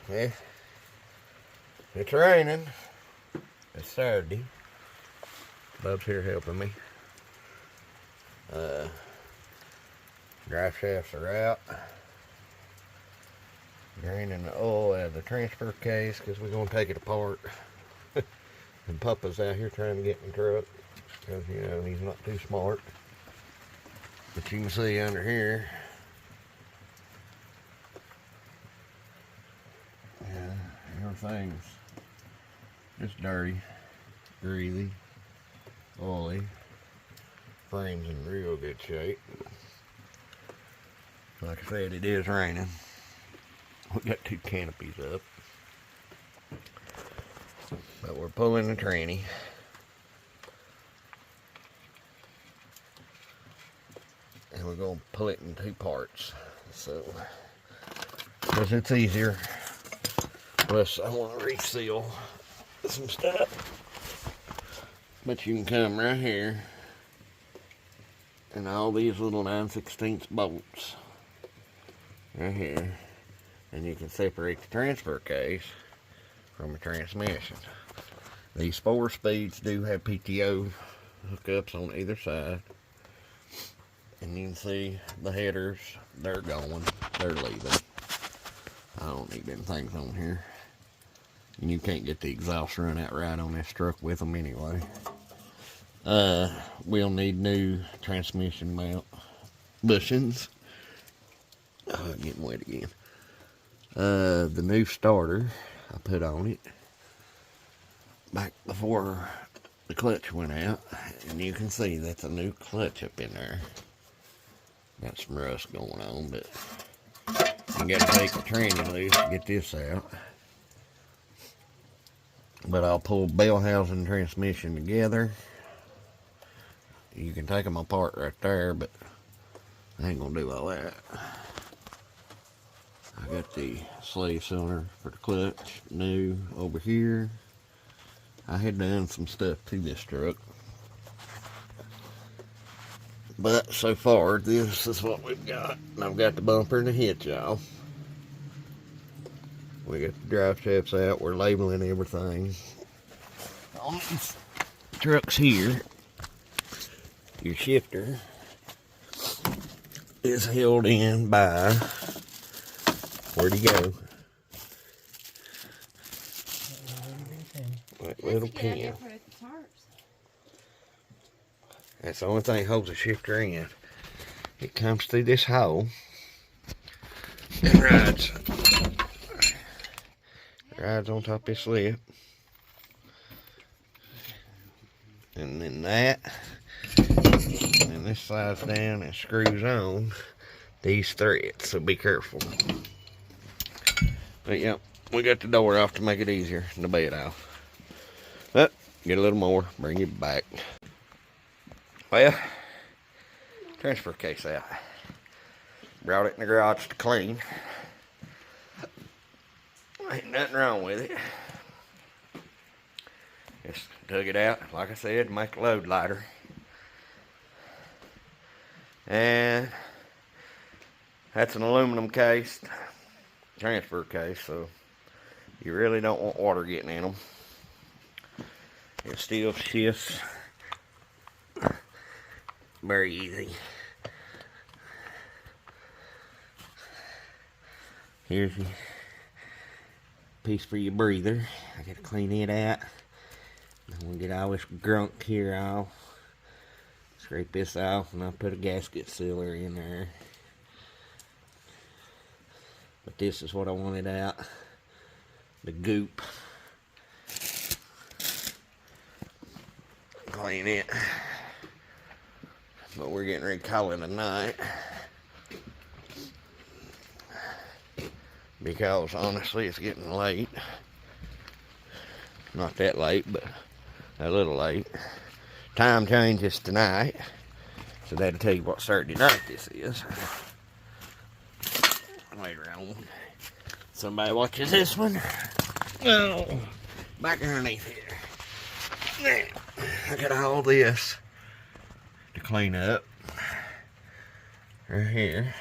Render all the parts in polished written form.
Yeah, it's raining. It's Saturday. Bub's here helping me. Drive shafts are out. Draining the oil out of the transfer case because we're going to take it apart. And Papa's out here trying to get in the truck because, you know, he's not too smart. But you can see under here, yeah, everything's just dirty, greasy, oily. Frame's in real good shape. Like I said, it is raining. We got two canopies up. But we're pulling the tranny. And we're going to pull it in two parts. So, because it's easier. Plus, I want to reseal some stuff. But you can come right here. And all these little 9/16 bolts. Right here. And you can separate the transfer case from the transmission. These 4 speeds do have pt2 hookups on either side. And you can see the headers, they're going, they're leaving. I don't need them things on here. And you can't get the exhaust run out right on this truck with them anyway. We'll need new transmission mount bushings. Getting wet again. The new starter I put on it back before the clutch went out, and you can see that's a new clutch up in there. Got some rust going on, but you gotta take the tranny loose to get this out. But I'll pull bell housing and transmission together. You can take them apart right there, but I ain't gonna do all that. I got the slave cylinder for the clutch new over here. I had done some stuff to this truck. But so far, this is what we've got. I've got the bumper and the hitch off. We got the drive shafts out. We're labeling everything. On these trucks here, your shifter is held in by, where'd he go? That little pin. That's the only thing that holds the shifter in. It comes through this hole and rides on top of this lip. And then that, and this slides down and screws on these threads, so be careful. But yep, we got the door off to make it easier, and the bed off. But get a little more, bring it back. Well, transfer case out. Brought it in the garage to clean. Ain't nothing wrong with it. Just dug it out, like I said, to make the load lighter. And that's an aluminum case, transfer case, so you really don't want water getting in them. It still shifts very easy. Here's your piece for your breather. I gotta clean it out. I'm gonna get all this grunk here off. Scrape this off, and I'll put a gasket sealer in there. But this is what I wanted out. The goop. Clean it. But we're getting ready to call it a night. Because honestly, it's getting late. Not that late, but a little late. Time changes tonight. So that'll tell you what Saturday night this is. Later on. Somebody watches this one. Oh, back underneath here. Now, I got all this to clean up. Right here.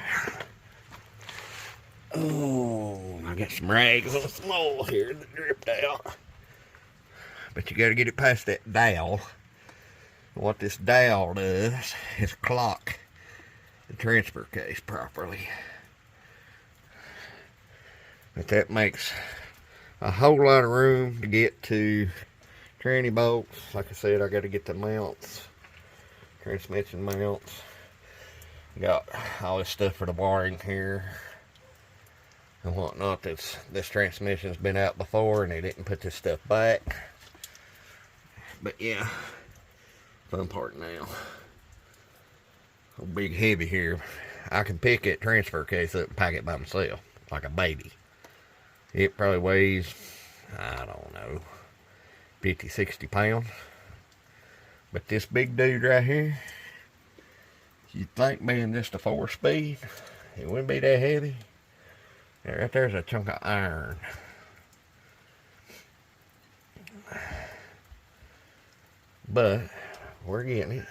Oh, I got some rags on some oil here that dripped out. But you got to get it past that dowel. What this dowel does is clock the transfer case properly. But that makes a whole lot of room to get to tranny bolts. Like I said, I got to get the mounts, transmission mounts. Got all this stuff for the wiring here and whatnot. This transmission's been out before and they didn't put this stuff back. But yeah, fun part now. A big heavy here. I can pick that transfer case up and pack it by myself like a baby. It probably weighs, I don't know, 50, 60 pounds. But this big dude right here, you'd think being just a 4-speed, it wouldn't be that heavy. Yeah, right there's a chunk of iron. But we're getting it.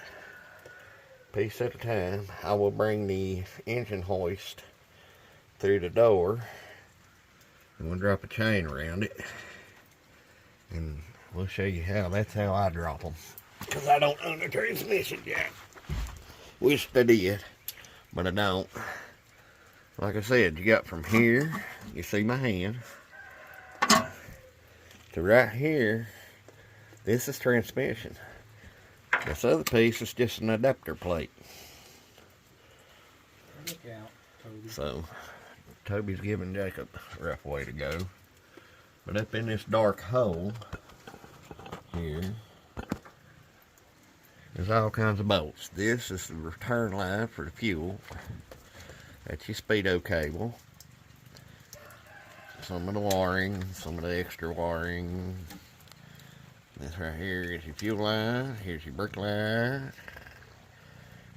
Piece at a time. I will bring the engine hoist through the door. And we'll drop a chain around it. And we'll show you how. That's how I drop them. Because I don't own a transmission yet. Wish I did. But I don't. Like I said, you got from here, you see my hand, to right here, this is transmission. This other piece is just an adapter plate. Look out, Toby. So, Toby's giving Jacob a rough way to go. But up in this dark hole here, there's all kinds of bolts. This is the return line for the fuel. That's your speedo cable. Some of the wiring, some of the extra wiring. This right here is your fuel line. Here's your brake line.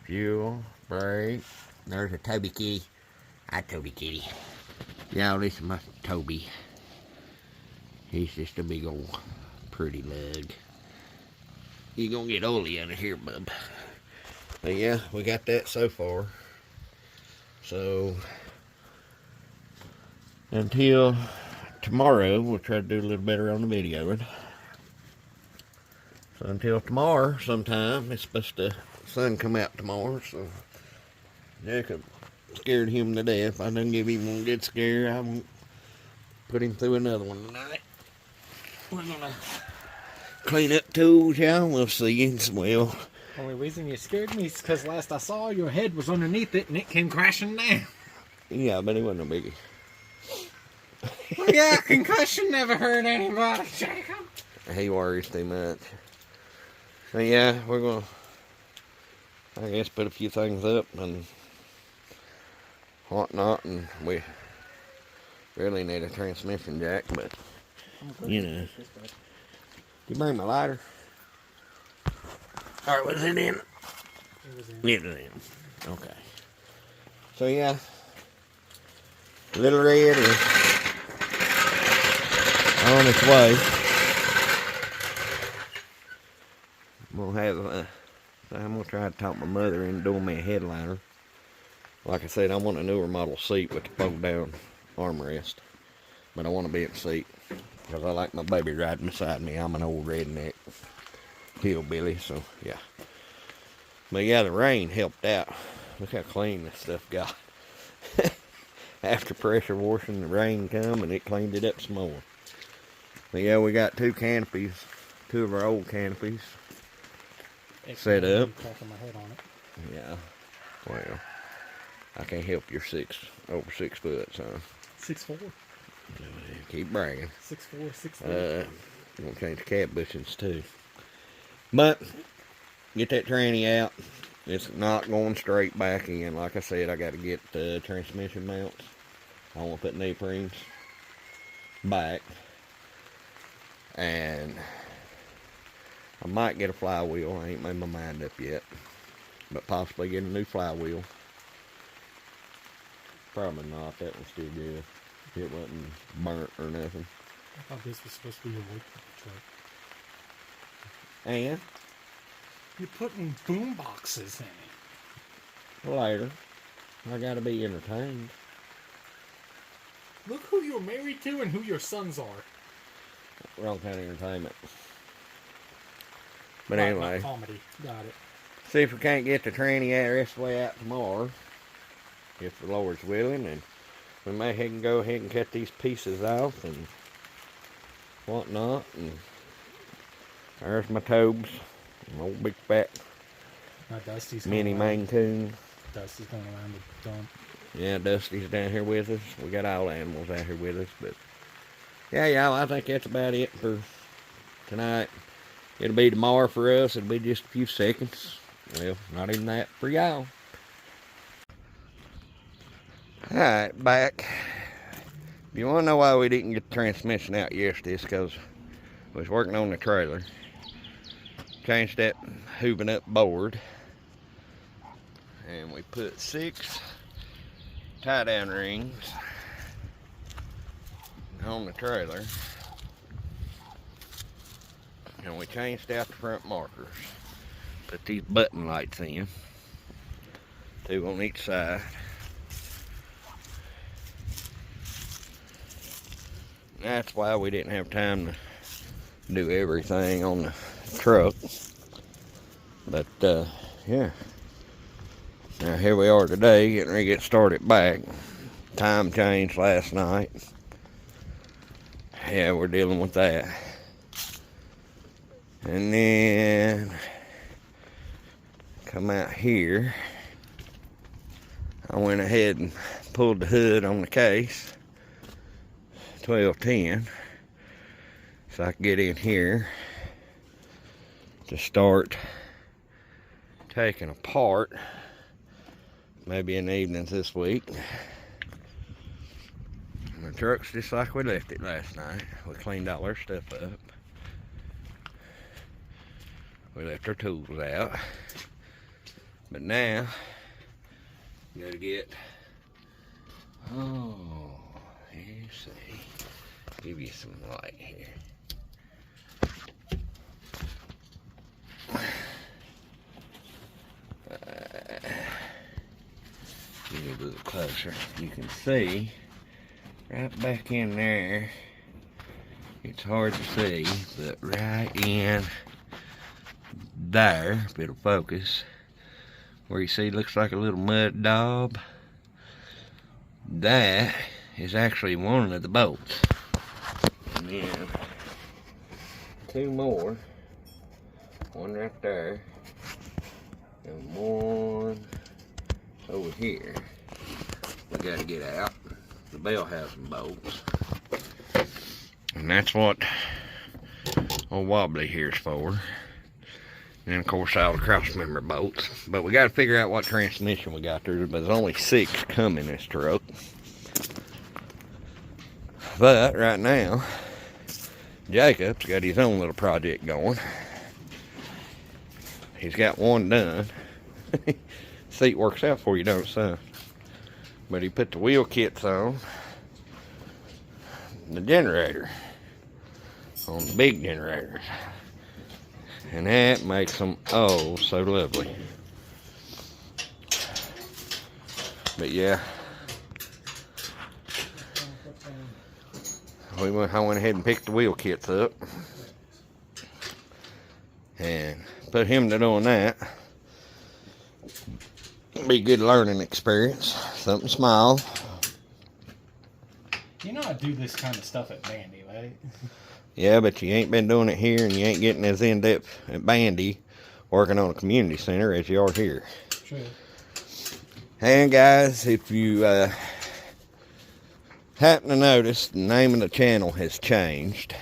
Fuel, brake. There's a Toby kitty. Hi, Toby kitty. Yeah, this is my Toby. He's just a big old pretty lug. You're gonna get oily out of here, bub. But yeah, we got that so far. So until tomorrow, we'll try to do a little better on the videoing. So until tomorrow sometime, it's supposed to, sun come out tomorrow, so Jacob scared him to death. If I didn't give him one good scare, I won't put him through another one tonight. We're gonna clean up tools, y'all. We'll see. And well, Only reason you scared me is because last I saw your head was underneath it and it came crashing down. yeah, but it wasn't a biggie. Well, yeah, concussion never hurt anybody, Jacob. He worries too much. So yeah, we're gonna, I guess, put a few things up and whatnot, and we really need a transmission jack, but you know. You bring my lighter? Alright, was it in? It was in. It was in. Okay. So yeah, Little Red is on its way. I'm gonna try to talk my mother into doing me a headliner. Like I said, I want a newer model seat with the fold down armrest, but I want to be at the seat because I like my baby riding beside me. I'm an old redneck hillbilly, so yeah. But yeah, the rain helped out. Look how clean this stuff got. After pressure washing, the rain come and it cleaned it up some more. But yeah, we got two canopies, two of our old canopies set up. Cracking my head on it. Yeah, well, I can't help you're over 6 foot, son. 6'4". Keep bragging. 6'4", 6'3". I'm gonna change the cap bushings too. But get that tranny out. It's not going straight back in. Like I said, I got to get the transmission mounts. I want to put neoprenes back, and I might get a flywheel. I ain't made my mind up yet, but possibly get a new flywheel. Probably not. That one's still good. It wasn't burnt or nothing. I thought this was supposed to be a wood truck. And You're putting boom boxes in it. later, I gotta be entertained. Look who you're married to and who your sons are. Wrong kind of entertainment. But Right, anyway, not comedy. Got it. see if we can't get the tranny rest of the way out tomorrow, if the Lord's willing, and we may go ahead and cut these pieces off and whatnot. And there's my Tobes, an old big fat Dusty's mini Maine Coon. Dusty's going around the dump. Yeah, Dusty's down here with us. We got all the animals out here with us, but yeah, y'all, I think that's about it for tonight. It'll be tomorrow for us. It'll be just a few seconds. Well, not even that for y'all. Alright, back. If you want to know why we didn't get the transmission out yesterday, it's because we was working on the trailer. Changed that hooving up board. And we put 6 tie-down rings on the trailer. And we changed out the front markers. Put these button lights in. 2 on each side. That's why we didn't have time to do everything on the truck. But, yeah. Now here we are today, getting ready to get started back. Time changed last night. Yeah, we're dealing with that. And then come out here. I went ahead and pulled the hood on the case. 1210. So I can get in here to start taking apart. Maybe in the evenings this week. The truck's just like we left it last night. We cleaned all our stuff up. We left our tools out. But now, we gotta get, you see, give you some light here. Get a little closer. You can see right back in there. It's hard to see, but right in there, if it'll focus, where you see looks like a little mud daub, that is actually one of the bolts. And then 2 more, one right there, and one over here. We gotta get out. The bell housing bolts. And that's what old Wobbly here's for. And of course all the cross member bolts. But we gotta figure out what transmission we got there. But there's only 6 coming in this truck. But right now, Jacob's got his own little project going. He's got one done. Seat works out for you, don't it, son? But he put the wheel kits on the generator, on the big generators, and that makes them oh so lovely. But yeah, I went ahead and picked the wheel kits up and put him to doing that. Be a good learning experience. Something small. You know I do this kind of stuff at Bandy, right? Yeah, but you ain't been doing it here, and you ain't getting as in-depth at Bandy working on a community center as you are here. True. And guys, if you happen to notice, the name of the channel has changed.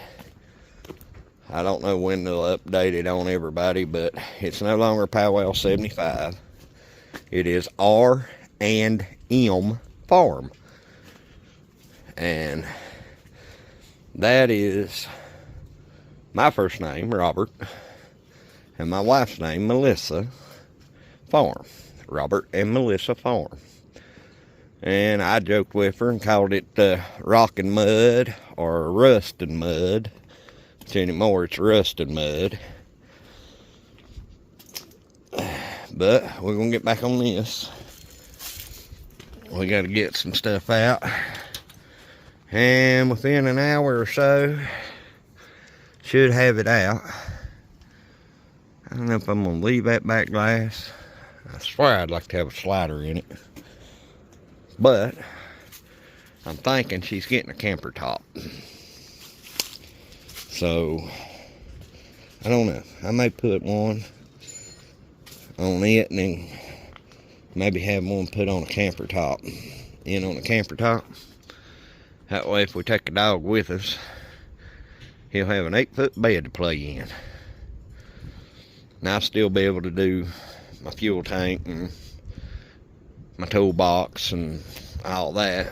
I don't know when they'll update it on everybody, but it's no longer Powwow 75. It is R&M Farm. And that is my first name, Robert, and my wife's name, Melissa Farm. Robert and Melissa Farm. And I joked with her and called it Rockin' Mud or Rustin' Mud. But anymore, it's Rustin' Mud. But we're going to get back on this. We got to get some stuff out. And within an hour or so, should have it out. I don't know if I'm going to leave that back glass. I swear I'd like to have a slider in it. But I'm thinking she's getting a camper top. So, I don't know. I may put one on it and then maybe have one put on a camper top. In on a camper top. That way if we take a dog with us, he'll have an 8-foot bed to play in. And I'll still be able to do my fuel tank and my toolbox and all that.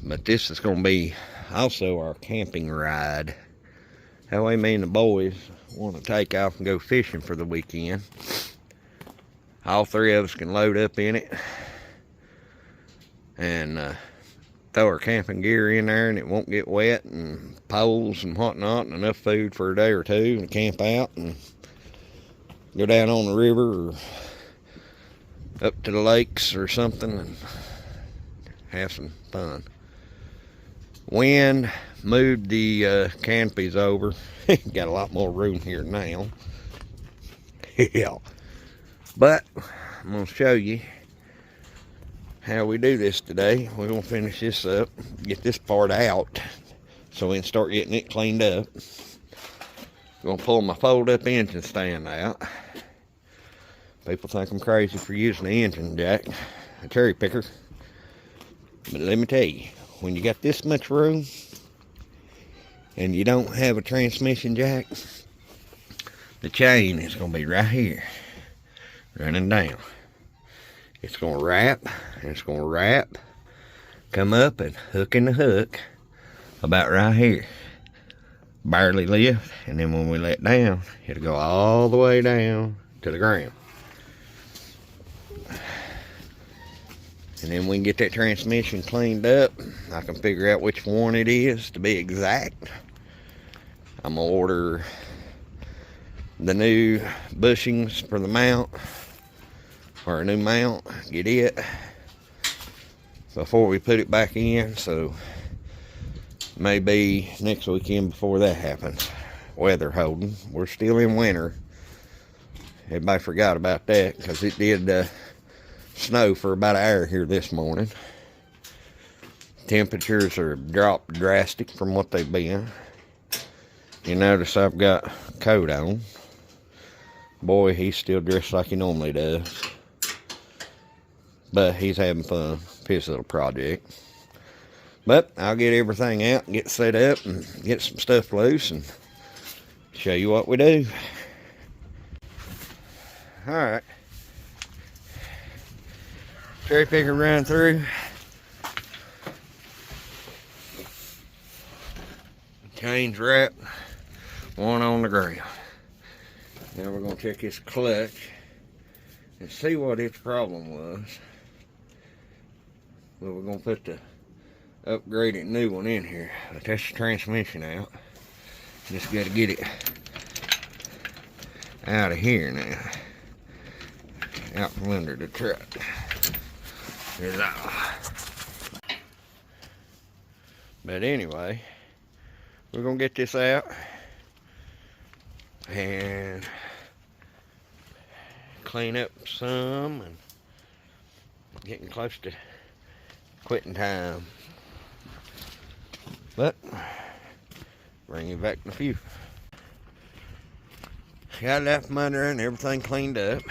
But this is going to be also our camping ride. That way me and the boys want to take off and go fishing for the weekend. All three of us can load up in it and throw our camping gear in there, and it won't get wet, and poles and whatnot, and enough food for a day or two, and camp out and go down on the river or up to the lakes or something and have some fun. Wind moved the canopies over. Got a lot more room here now. Yeah. But I'm going to show you how we do this today. We're going to finish this up, get this part out so we can start getting it cleaned up. I'm going to pull my fold up engine stand out. People think I'm crazy for using the engine jack, a cherry picker. But let me tell you, when you got this much room and you don't have a transmission jack, the chain is going to be right here, running down. It's going to wrap, and it's going to wrap, come up and hook in the hook about right here. Barely lift, and then when we let down, it'll go all the way down to the ground. And then we can get that transmission cleaned up. I can figure out which one it is to be exact. I'm going to order the new bushings for the mount, or a new mount, get it before we put it back in. So maybe next weekend before that happens. Weather holding. We're still in winter. Everybody forgot about that because it did snow for about an hour here this morning. Temperatures are dropped drastic from what they've been. You notice I've got a coat on. Boy, he's still dressed like he normally does. But he's having fun with his little project. But I'll get everything out and get set up and get some stuff loose and show you what we do. Alright. Cherry picker run through. Chains wrapped. One on the ground. Now we're going to check this clutch and see what its problem was. But we're going to put the upgraded new one in here. But that's the transmission out. Just got to get it out of here now. Out from under the truck. There's that. But anyway, we're going to get this out. And clean up some, and getting close to quitting time. But bring you back in a few. Got it out from under and everything cleaned up.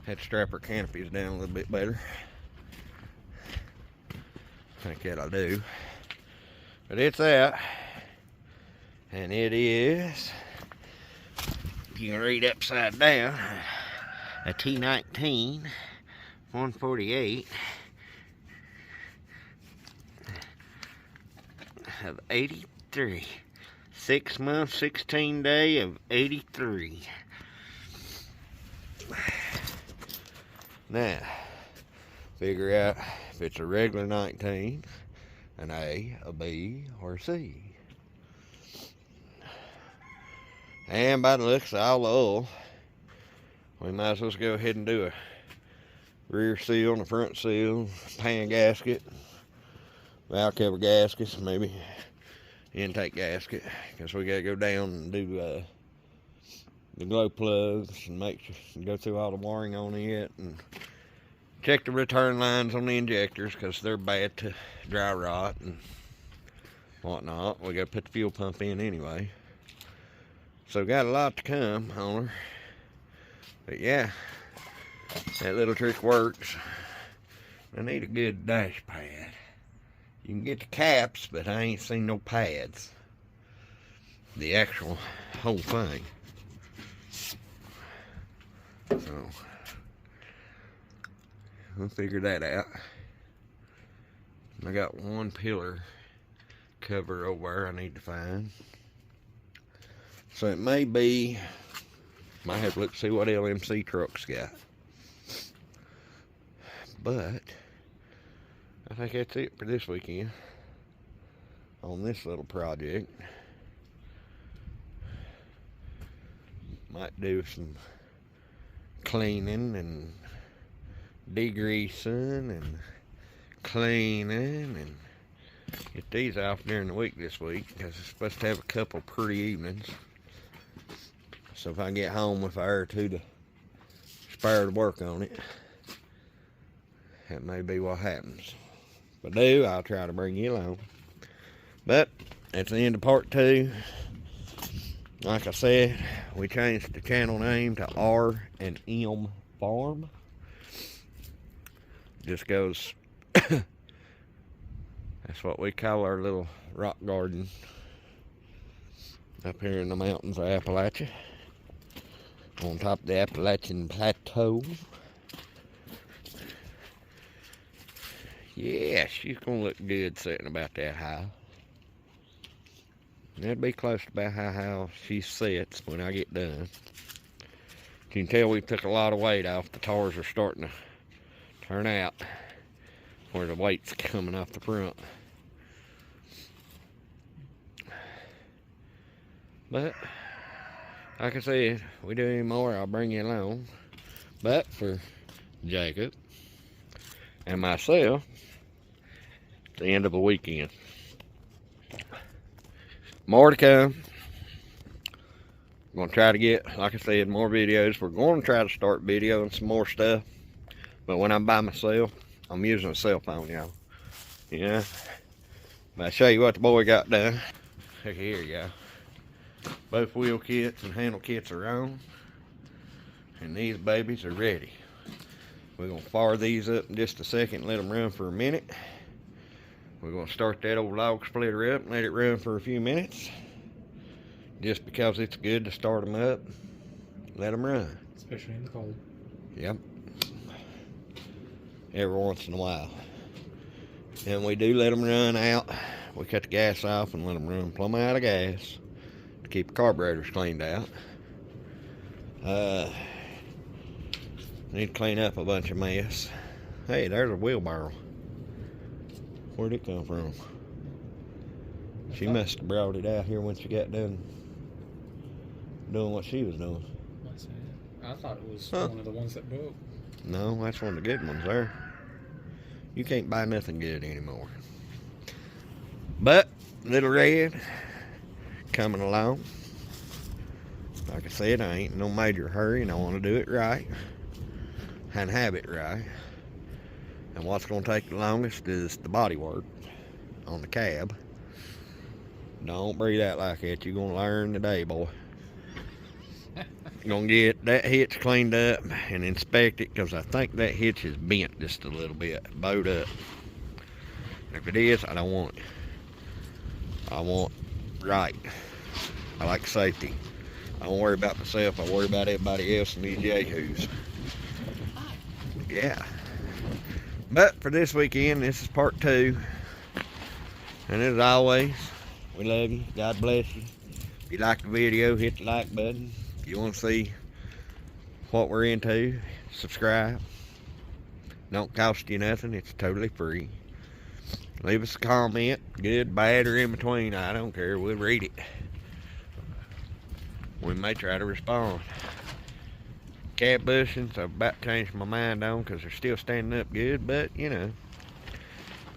Had to strap our canopies down a little bit better. I think that'll do. But it's out. And it is, you can read upside down, a T19 148 of 83. 6 months, 16 day of 83. Now, figure out if it's a regular 19, an A, a B, or a C. And by the looks of all the oil, we might as well go ahead and do a rear seal and a front seal, pan gasket, valve cover gaskets, maybe intake gasket, because we gotta go down and do the glow plugs and make sure, go through all the wiring on it and check the return lines on the injectors, because they're bad to dry rot and whatnot. We gotta put the fuel pump in anyway, so got a lot to come on her. But yeah, that little trick works. I need a good dash pad. You can get the caps, but I ain't seen no pads. The actual whole thing. So, we'll figure that out. I got one pillar cover over there I need to find. So it may be, might have to look to see what LMC truck's got. But I think that's it for this weekend on this little project. Might do some cleaning and degreasing and cleaning and get these off during the week this week, because it's supposed to have a couple pretty evenings. So if I get home with an hour or two to spare to work on it, that may be what happens. If I do, I'll try to bring you along. But that's the end of part 2. Like I said, we changed the channel name to R&M Farm. Just goes, that's what we call our little rock garden up here in the mountains of Appalachia, on top of the Appalachian Plateau. Yeah, she's gonna look good sitting about that high. That'd be close to about how she sits when I get done. You can tell we took a lot of weight off. The tars are starting to turn out where the weight's coming off the front. But like I said, we do any more, I'll bring you along. But for Jacob and myself, the end of the weekend. More to come. I'm going to try to get, like I said, more videos. We're going to try to start videoing some more stuff. But when I'm by myself, I'm using a cell phone, y'all. Yeah. But I'll show you what the boy got done. Here you go. Both wheel kits and handle kits are on. And these babies are ready. We're going to fire these up in just a second, let them run for a minute. We're going to start that old log splitter up and let it run for a few minutes. Just because it's good to start them up, let them run. Especially in the cold. Yep. Every once in a while. And we do let them run out. We cut the gas off and let them run plumb out of gas to keep the carburetors cleaned out. Need to clean up a bunch of mess. Hey, there's a wheelbarrow. Where'd it come from? She must have brought it out here when she got done doing what she was doing. I thought it was one of the ones that broke. No, that's one of the good ones there. You can't buy nothing good anymore. But Little Red coming along. Like I said, I ain't in no major hurry and I want to do it right and have it right. And what's going to take the longest is the body work on the cab. Don't breathe out like that. You're going to learn today, boy. You're going to get that hitch cleaned up and inspect it, because I think that hitch is bent just a little bit, bowed up. And if it is, I don't want it. I want right. I like safety. I don't worry about myself. I worry about everybody else and these yahoos. Yeah. But for this weekend, this is part 2. And as always, we love you. God bless you. If you like the video, hit the like button. If you want to see what we're into, subscribe. Don't cost you nothing. It's totally free. Leave us a comment, good, bad, or in between. I don't care. We'll read it. We may try to respond. Cab bushings, I've about changed my mind on, because they're still standing up good, but you know,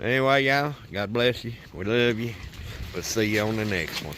Anyway, y'all, God bless you. We love you. We'll see you on the next one.